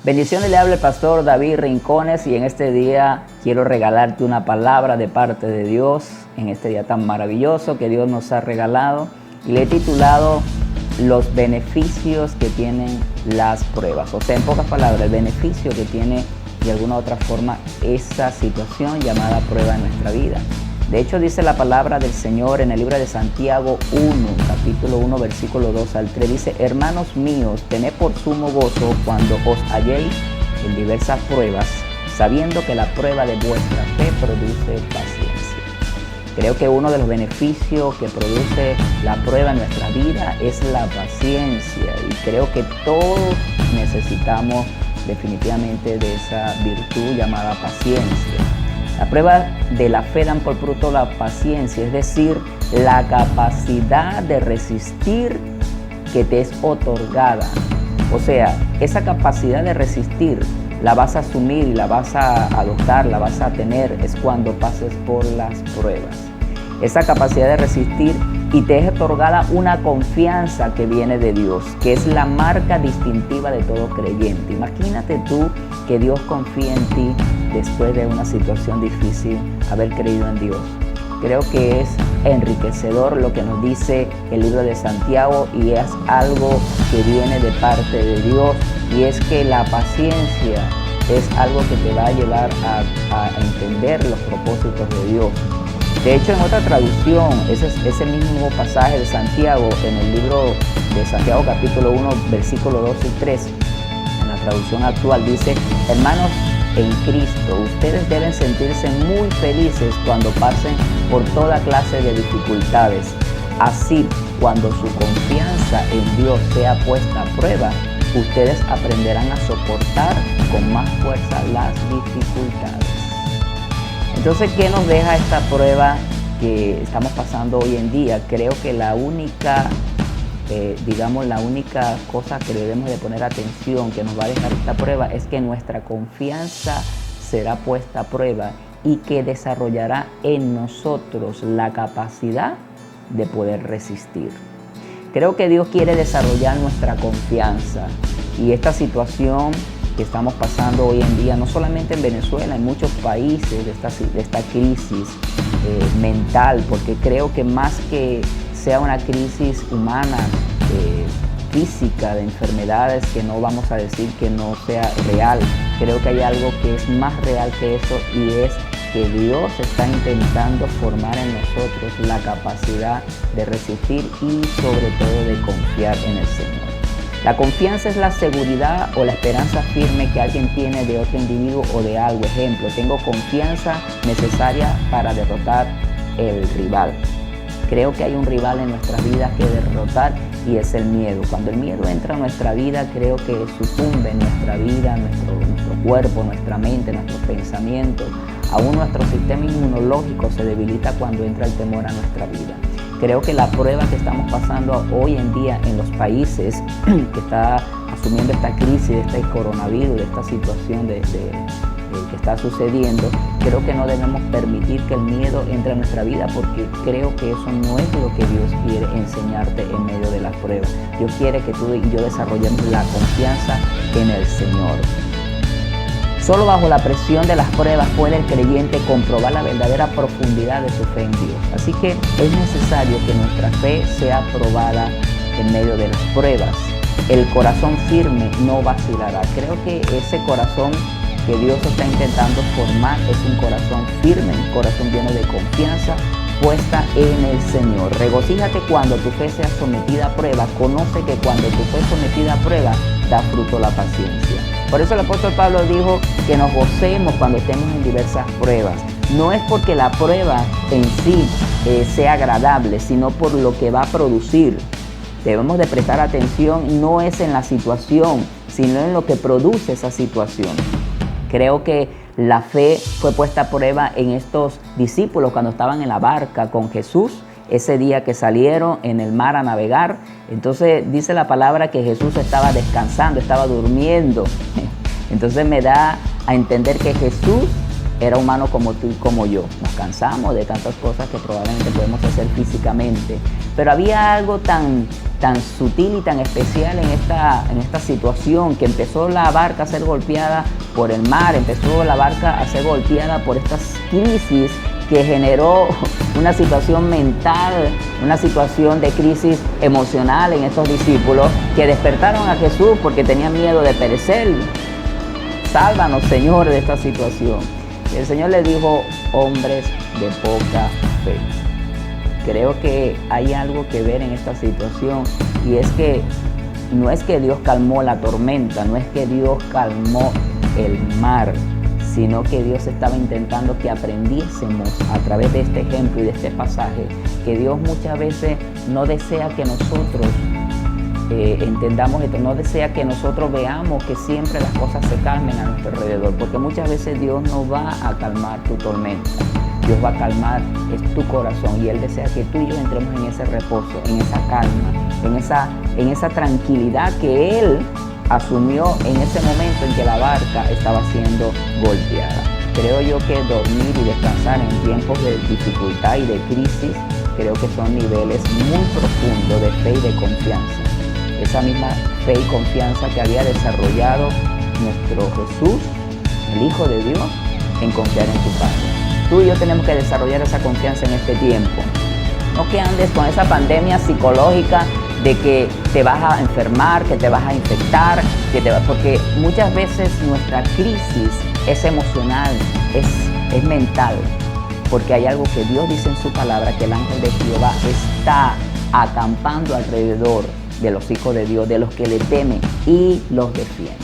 Bendiciones, le habla el pastor David Rincones y en este día quiero regalarte una palabra de parte de Dios, en este día tan maravilloso que Dios nos ha regalado, y le he titulado Los beneficios que tienen las pruebas. O sea, en pocas palabras, el beneficio que tiene de alguna u otra forma esa situación llamada prueba en nuestra vida. De hecho, dice la palabra del Señor en el libro de Santiago 1, capítulo 1, versículo 2 al 3. Dice: hermanos míos, tened por sumo gozo cuando os halléis en diversas pruebas, sabiendo que la prueba de vuestra fe produce paciencia. Creo que uno de los beneficios que produce la prueba en nuestra vida es la paciencia. Y creo que todos necesitamos definitivamente de esa virtud llamada paciencia. La prueba de la fe dan por fruto la paciencia, es decir, la capacidad de resistir que te es otorgada. O sea, esa capacidad de resistir la vas a asumir y la vas a adoptar, la vas a tener, es cuando pases por las pruebas. Esa capacidad de resistir y te es otorgada una confianza que viene de Dios, que es la marca distintiva de todo creyente. Imagínate tú que Dios confía en ti después de una situación difícil, haber creído en Dios. Creo que es enriquecedor lo que nos dice el libro de Santiago, y es algo que viene de parte de Dios, y es que la paciencia es algo que te va a llevar a entender los propósitos de Dios. De hecho, en otra traducción, ese mismo pasaje de Santiago, en el libro de Santiago capítulo 1, versículo 2 y 3, en la traducción actual dice: hermanos en Cristo, ustedes deben sentirse muy felices cuando pasen por toda clase de dificultades. Así, cuando su confianza en Dios sea puesta a prueba, ustedes aprenderán a soportar con más fuerza las dificultades. Entonces, ¿qué nos deja esta prueba que estamos pasando hoy en día? Creo que la única cosa que debemos de poner atención que nos va a dejar esta prueba es que nuestra confianza será puesta a prueba y que desarrollará en nosotros la capacidad de poder resistir. Creo que Dios quiere desarrollar nuestra confianza, y esta situación que estamos pasando hoy en día, no solamente en Venezuela, en muchos países, de esta crisis mental, porque creo que más que sea una crisis humana, física, de enfermedades, que no vamos a decir que no sea real, creo que hay algo que es más real que eso, y es que Dios está intentando formar en nosotros la capacidad de resistir y sobre todo de confiar en el Señor. La confianza es la seguridad o la esperanza firme que alguien tiene de otro individuo o de algo. Ejemplo, tengo confianza necesaria para derrotar el rival. Creo que hay un rival en nuestras vidas que derrotar, y es el miedo. Cuando el miedo entra en nuestra vida, creo que sucumbe en nuestra vida, nuestro cuerpo, nuestra mente, nuestros pensamientos. Aún nuestro sistema inmunológico se debilita cuando entra el temor a nuestra vida. Creo que la prueba que estamos pasando hoy en día en los países que está asumiendo esta crisis, de este coronavirus, de esta situación que está sucediendo, creo que no debemos permitir que el miedo entre a nuestra vida, porque creo que eso no es lo que Dios quiere enseñarte en medio de las pruebas. Dios quiere que tú y yo desarrollemos la confianza en el Señor. Solo bajo la presión de las pruebas puede el creyente comprobar la verdadera profundidad de su fe en Dios. Así que es necesario que nuestra fe sea probada en medio de las pruebas. El corazón firme no vacilará. Creo que ese corazón que Dios está intentando formar es un corazón firme, un corazón lleno de confianza puesta en el Señor. Regocíjate cuando tu fe sea sometida a prueba. Conoce que cuando tu fe es sometida a prueba, da fruto la paciencia. Por eso el apóstol Pablo dijo que nos gocemos cuando estemos en diversas pruebas. No es porque la prueba en sí sea agradable, sino por lo que va a producir. Debemos de prestar atención, no es en la situación, sino en lo que produce esa situación. Creo que la fe fue puesta a prueba en estos discípulos cuando estaban en la barca con Jesús, ese día que salieron en el mar a navegar. Entonces dice la palabra que Jesús estaba descansando, estaba durmiendo. Entonces me da a entender que Jesús era humano como tú y como yo. Nos cansamos de tantas cosas que probablemente podemos hacer físicamente, Pero había algo tan sutil y tan especial en esta situación, que empezó la barca a ser golpeada por el mar, empezó la barca a ser golpeada por estas crisis que generó una situación mental, una situación de crisis emocional en estos discípulos, que despertaron a Jesús porque tenían miedo de perecer. Sálvanos, Señor, de esta situación. Y el Señor les dijo: hombres de poca fe. Creo que hay algo que ver en esta situación, y es que no es que Dios calmó la tormenta, no es que Dios calmó el mar, sino que Dios estaba intentando que aprendiésemos a través de este ejemplo y de este pasaje, que Dios muchas veces no desea que nosotros entendamos esto, no desea que nosotros veamos que siempre las cosas se calmen a nuestro alrededor, porque muchas veces Dios no va a calmar tu tormenta. Dios va a calmar es tu corazón, y Él desea que tú y yo entremos en ese reposo, en esa calma, en esa tranquilidad que Él asumió en ese momento en que la barca estaba siendo golpeada. Creo yo que dormir y descansar en tiempos de dificultad y de crisis, creo que son niveles muy profundos de fe y de confianza. Esa misma fe y confianza que había desarrollado nuestro Jesús, el Hijo de Dios, en confiar en su Padre. Tú y yo tenemos que desarrollar esa confianza en este tiempo. No que andes con esa pandemia psicológica de que te vas a enfermar, que te vas a infectar, porque muchas veces nuestra crisis es emocional, es mental, porque hay algo que Dios dice en su palabra, que el ángel de Jehová está acampando alrededor de los hijos de Dios, de los que le temen, y los defiende.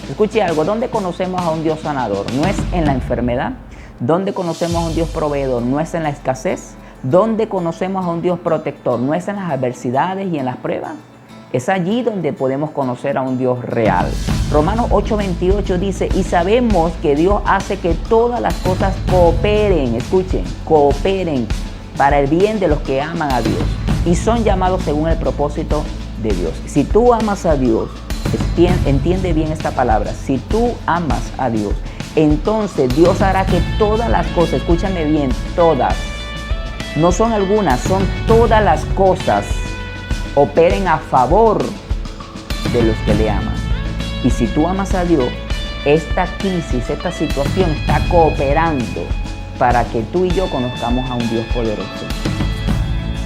Escuche algo: ¿dónde conocemos a un Dios sanador? ¿No es en la enfermedad? ¿Dónde conocemos a un Dios proveedor? ¿No es en la escasez? ¿Dónde conocemos a un Dios protector? ¿No es en las adversidades y en las pruebas? Es allí donde podemos conocer a un Dios real. Romanos 8:28 dice: y sabemos que Dios hace que todas las cosas cooperen, escuchen, cooperen para el bien de los que aman a Dios y son llamados según el propósito de Dios. Si tú amas a Dios, entiende bien esta palabra, si tú amas a Dios, entonces Dios hará que todas las cosas, escúchame bien, todas, no son algunas, son todas las cosas, operen a favor de los que le aman. Y si tú amas a Dios, esta crisis, esta situación está cooperando para que tú y yo conozcamos a un Dios poderoso.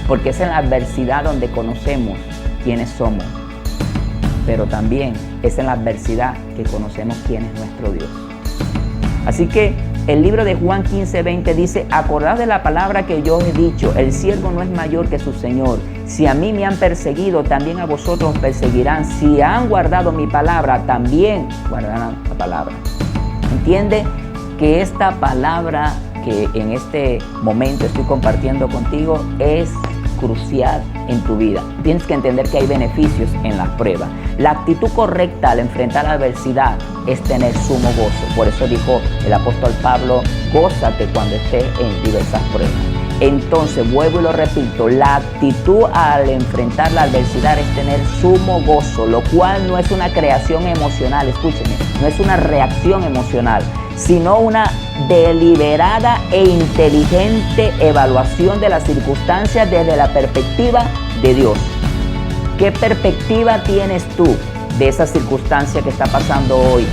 Porque es en la adversidad donde conocemos quiénes somos, pero también es en la adversidad que conocemos quién es nuestro Dios. Así que el libro de Juan 15:20 dice: acordad de la palabra que yo os he dicho, el siervo no es mayor que su Señor. Si a mí me han perseguido, también a vosotros os perseguirán. Si han guardado mi palabra, también guardarán la palabra. Entiende que esta palabra que en este momento estoy compartiendo contigo es crucial en tu vida. Tienes que entender que hay beneficios en las pruebas. La actitud correcta al enfrentar la adversidad es tener sumo gozo. Por eso dijo el apóstol Pablo: gózate cuando estés en diversas pruebas. Entonces, vuelvo y lo repito, la actitud al enfrentar la adversidad es tener sumo gozo, lo cual no es una creación emocional, escúcheme, no es una reacción emocional, sino una deliberada e inteligente evaluación de las circunstancias desde la perspectiva de Dios. ¿Qué perspectiva tienes tú de esa circunstancia que está pasando hoy,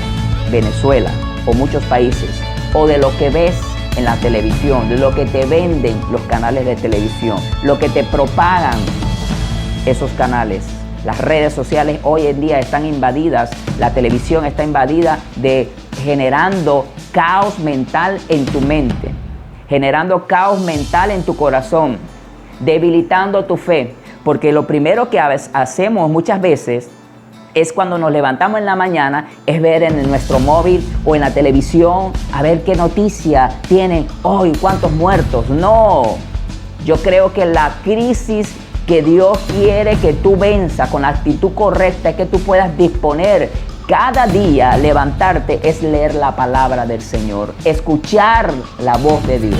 Venezuela o muchos países, o de lo que ves en la televisión, de lo que te venden los canales de televisión, lo que te propagan esos canales? Las redes sociales hoy en día están invadidas, la televisión está invadida de generando caos mental en tu mente, generando caos mental en tu corazón, debilitando tu fe, porque lo primero que hacemos muchas veces es cuando nos levantamos en la mañana, es ver en nuestro móvil o en la televisión, a ver qué noticia tienen hoy, cuántos muertos. No, yo creo que la crisis que Dios quiere que tú venzas con la actitud correcta es que tú puedas disponer cada día, levantarte, es leer la palabra del Señor, escuchar la voz de Dios.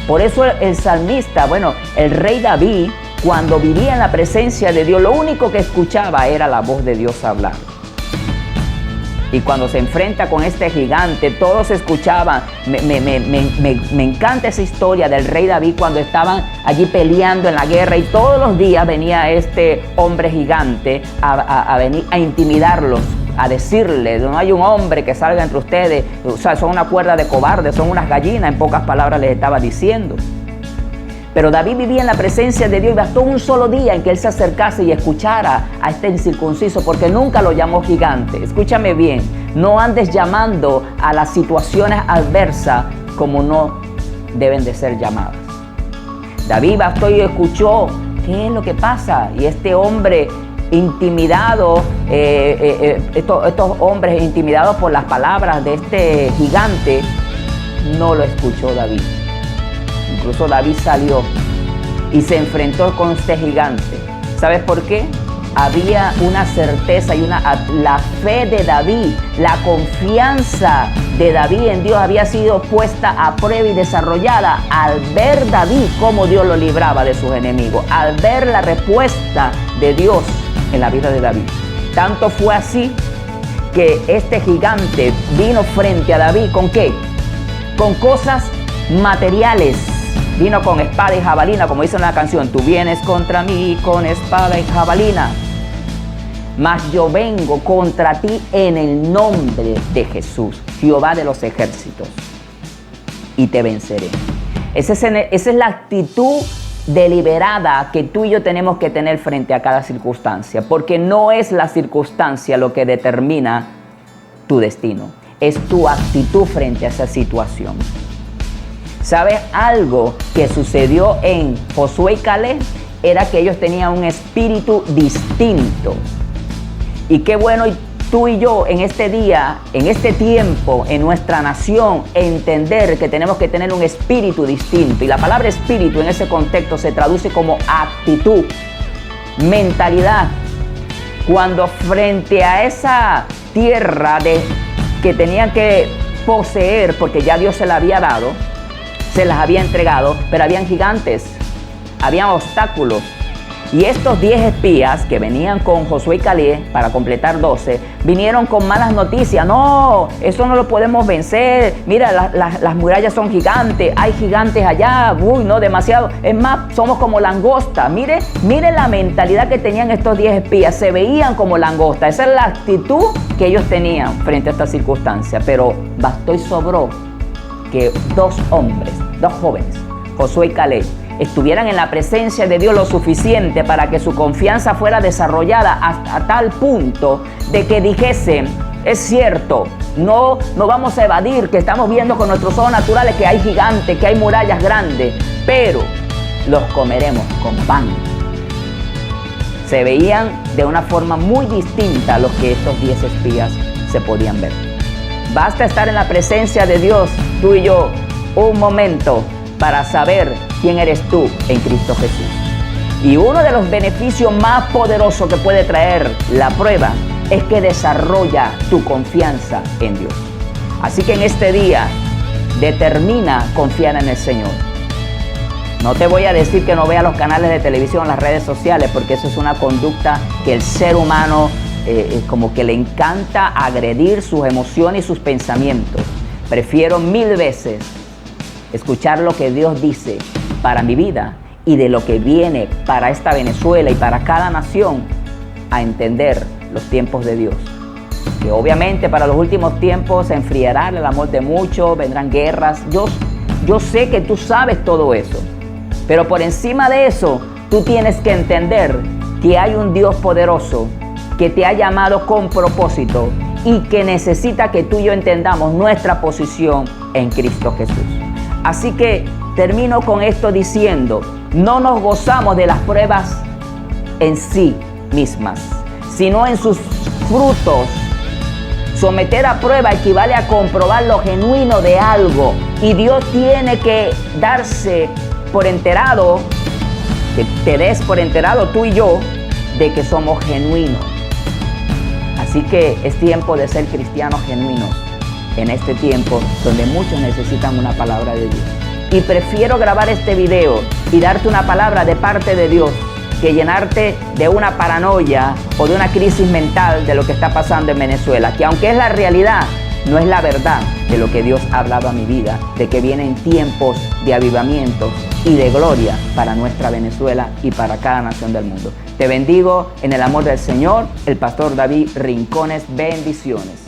Por eso el salmista, el rey David, cuando vivía en la presencia de Dios, lo único que escuchaba era la voz de Dios hablar. Y cuando se enfrenta con este gigante, todos escuchaban. Me encanta esa historia del rey David cuando estaban allí peleando en la guerra y todos los días venía este hombre gigante a venir a intimidarlos, a decirle, no hay un hombre que salga entre ustedes, o sea, son una cuerda de cobardes, son unas gallinas, en pocas palabras les estaba diciendo. Pero David vivía en la presencia de Dios y bastó un solo día en que él se acercase y escuchara a este incircunciso, porque nunca lo llamó gigante. Escúchame bien, no andes llamando a las situaciones adversas como no deben de ser llamadas. David bastó y escuchó, ¿qué es lo que pasa? Y este hombre intimidado, estos hombres intimidados por las palabras de este gigante, no lo escuchó David. Incluso David salió y se enfrentó con este gigante. ¿Sabes por qué? Había una certeza y la fe de David, la confianza de David en Dios había sido puesta a prueba y desarrollada al ver David cómo Dios lo libraba de sus enemigos, al ver la respuesta de Dios en la vida de David. Tanto fue así que este gigante vino frente a David ¿con qué? Con cosas materiales. Vino con espada y jabalina, como dice en la canción, tú vienes contra mí con espada y jabalina, mas yo vengo contra ti en el nombre de Jesús, Jehová de los ejércitos, y te venceré. Esa es la actitud deliberada que tú y yo tenemos que tener frente a cada circunstancia, porque no es la circunstancia lo que determina tu destino, es tu actitud frente a esa situación. ¿Sabes algo que sucedió en Josué y Caleb? Era que ellos tenían un espíritu distinto. Y qué bueno tú y yo en este día, en este tiempo, en nuestra nación, entender que tenemos que tener un espíritu distinto. Y la palabra espíritu en ese contexto se traduce como actitud, mentalidad. Cuando frente a esa tierra que tenían que poseer, porque ya Dios se la había dado, se las había entregado, pero habían gigantes, habían obstáculos. Y estos 10 espías que venían con Josué y Caleb, para completar 12, vinieron con malas noticias. No, eso no lo podemos vencer. Mira, las murallas son gigantes, hay gigantes allá. Uy, no, demasiado. Es más, somos como langosta. Mire la mentalidad que tenían estos 10 espías. Se veían como langosta. Esa es la actitud que ellos tenían frente a esta circunstancia. Pero bastó y sobró que dos jóvenes, Josué y Caleb, estuvieran en la presencia de Dios lo suficiente para que su confianza fuera desarrollada hasta tal punto de que dijesen, es cierto, no vamos a evadir que estamos viendo con nuestros ojos naturales que hay gigantes, que hay murallas grandes, pero los comeremos con pan. Se veían de una forma muy distinta a los que estos 10 espías se podían ver. Basta estar en la presencia de Dios, tú y yo, un momento para saber quién eres tú en Cristo Jesús. Y uno de los beneficios más poderosos que puede traer la prueba es que desarrolla tu confianza en Dios. Así que en este día, determina confiar en el Señor. No te voy a decir que no veas los canales de televisión, las redes sociales, porque eso es una conducta que el ser humano como que le encanta agredir sus emociones y sus pensamientos. Prefiero 1000 veces escuchar lo que Dios dice para mi vida y de lo que viene para esta Venezuela y para cada nación, a entender los tiempos de Dios. Que obviamente para los últimos tiempos se enfriará el amor de muchos, vendrán guerras. Yo sé que tú sabes todo eso, pero por encima de eso, tú tienes que entender que hay un Dios poderoso que te ha llamado con propósito y que necesita que tú y yo entendamos nuestra posición en Cristo Jesús. Así que termino con esto diciendo, no nos gozamos de las pruebas en sí mismas, sino en sus frutos. Someter a prueba equivale a comprobar lo genuino de algo, y Dios tiene que darse por enterado, que te des por enterado tú y yo, de que somos genuinos. Así que es tiempo de ser cristianos genuinos en este tiempo donde muchos necesitan una palabra de Dios. Y prefiero grabar este video y darte una palabra de parte de Dios que llenarte de una paranoia o de una crisis mental de lo que está pasando en Venezuela, que aunque es la realidad, no es la verdad de lo que Dios ha hablado a mi vida, de que vienen tiempos de avivamiento y de gloria para nuestra Venezuela y para cada nación del mundo. Te bendigo en el amor del Señor, el pastor David Rincones. Bendiciones.